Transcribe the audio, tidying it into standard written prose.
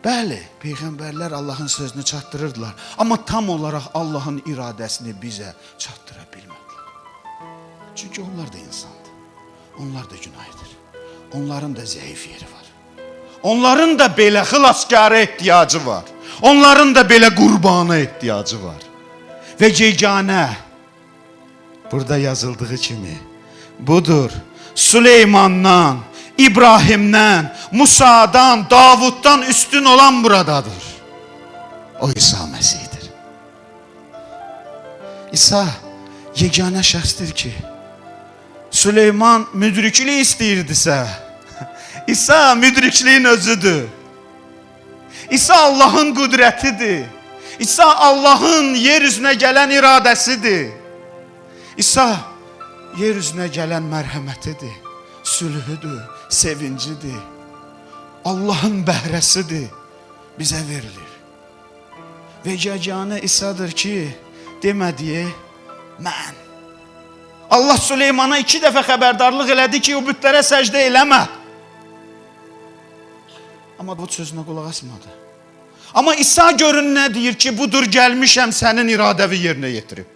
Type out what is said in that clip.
Bəli, peyğəmbərlər Allahın sözünü çatdırırdılar. Amma tam olaraq Allahın iradəsini bizə çatdıra bilmədilər. Çünki onlar da insandır. Onlar da günahdır. Onların da zəif yeri var. Onların da belə xilaskara ehtiyacı var. Onların da belə qurbana ehtiyacı var. Və yeganə burada yazıldığı kimi budur. Süleymandan, İbrahimdən, Musadan, Davuddan üstün olan buradadır. O İsa Məsihdir. İsa yeganə şəxsdir ki, Süleyman müdriklik istəyirdisə, İsa müdrikliyin özüdür. İsa Allahın qüdrətidir. İsa Allahın yer üzünə gələn iradəsidir. İsa yer üzünə gələn mərhəmətidir, sülhüdür, sevincidir. Allahın bəhrəsidir, bizə verilir. Və yeganə İsa'dır ki, demədiyi mən. Allah Süleymana 2 dəfə xəbərdarlıq elədi ki, o bütlərə səcdə eləmə. Amma bu sözünə qulaq asmadı. Amma İsa görün nə deyir ki, budur gəlmişəm sənin iradəvi yerinə yetirib.